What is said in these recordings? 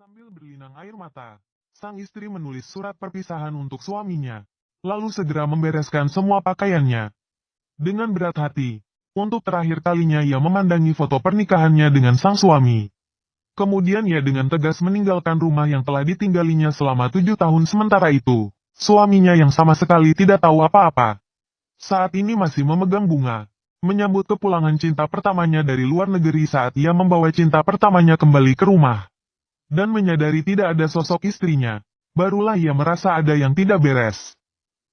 Sambil berlinang air mata, sang istri menulis surat perpisahan untuk suaminya, lalu segera membereskan semua pakaiannya. Dengan berat hati, untuk terakhir kalinya ia memandangi foto pernikahannya dengan sang suami. Kemudian ia dengan tegas meninggalkan rumah yang telah ditinggalinya selama 7 tahun sementara itu. Suaminya yang sama sekali tidak tahu apa-apa. Saat ini masih memegang bunga, menyambut kepulangan cinta pertamanya dari luar negeri saat ia membawa cinta pertamanya kembali ke rumah. Dan menyadari tidak ada sosok istrinya, barulah ia merasa ada yang tidak beres.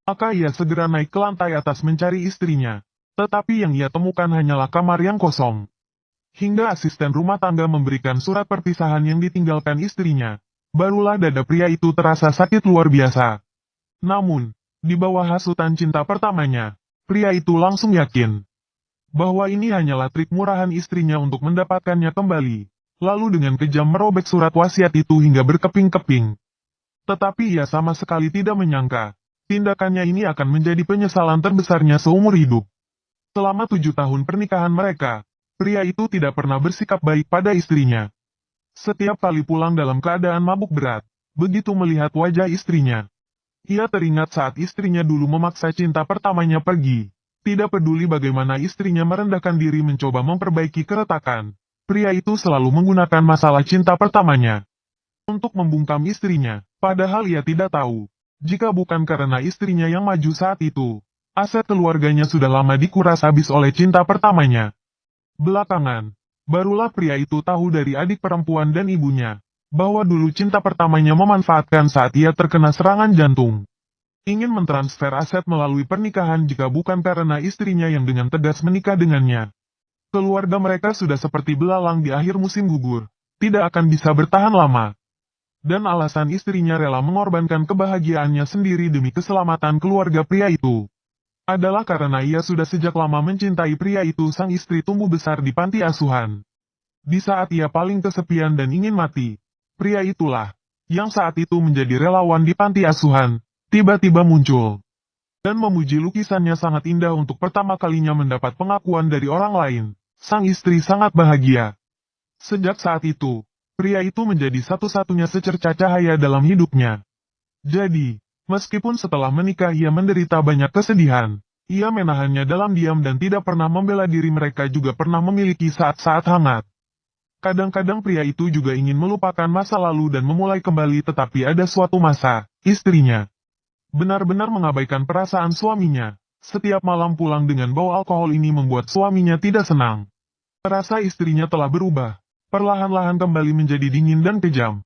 Maka ia segera naik ke lantai atas mencari istrinya, tetapi yang ia temukan hanyalah kamar yang kosong. Hingga asisten rumah tangga memberikan surat perpisahan yang ditinggalkan istrinya, barulah dada pria itu terasa sakit luar biasa. Namun, di bawah hasutan cinta pertamanya, pria itu langsung yakin bahwa ini hanyalah trik murahan istrinya untuk mendapatkannya kembali. Lalu dengan kejam merobek surat wasiat itu hingga berkeping-keping. Tetapi ia sama sekali tidak menyangka, tindakannya ini akan menjadi penyesalan terbesarnya seumur hidup. Selama 7 tahun pernikahan mereka, pria itu tidak pernah bersikap baik pada istrinya. Setiap kali pulang dalam keadaan mabuk berat, begitu melihat wajah istrinya, ia teringat saat istrinya dulu memaksa cinta pertamanya pergi. Tidak peduli bagaimana istrinya merendahkan diri mencoba memperbaiki keretakan. Pria itu selalu menggunakan masalah cinta pertamanya untuk membungkam istrinya, padahal ia tidak tahu, jika bukan karena istrinya yang maju saat itu, aset keluarganya sudah lama dikuras habis oleh cinta pertamanya. Belakangan, barulah pria itu tahu dari adik perempuan dan ibunya, bahwa dulu cinta pertamanya memanfaatkan saat ia terkena serangan jantung. Ingin mentransfer aset melalui pernikahan jika bukan karena istrinya yang dengan tegas menikah dengannya. Keluarga mereka sudah seperti belalang di akhir musim gugur, tidak akan bisa bertahan lama. Dan alasan istrinya rela mengorbankan kebahagiaannya sendiri demi keselamatan keluarga pria itu, adalah karena ia sudah sejak lama mencintai pria itu. Sang istri tumbuh besar di panti asuhan. Di saat ia paling kesepian dan ingin mati, pria itulah, yang saat itu menjadi relawan di panti asuhan, tiba-tiba muncul. Dan memuji lukisannya sangat indah untuk pertama kalinya mendapat pengakuan dari orang lain. Sang istri sangat bahagia. Sejak saat itu, pria itu menjadi satu-satunya secerca cahaya dalam hidupnya. Jadi, meskipun setelah menikah ia menderita banyak kesedihan, ia menahannya dalam diam dan tidak pernah membela diri. Mereka juga pernah memiliki saat-saat hangat. Kadang-kadang pria itu juga ingin melupakan masa lalu dan memulai kembali, tetapi ada suatu masa, istrinya benar-benar mengabaikan perasaan suaminya. Setiap malam pulang dengan bau alkohol ini membuat suaminya tidak senang. Rasa istrinya telah berubah, perlahan-lahan kembali menjadi dingin dan kejam.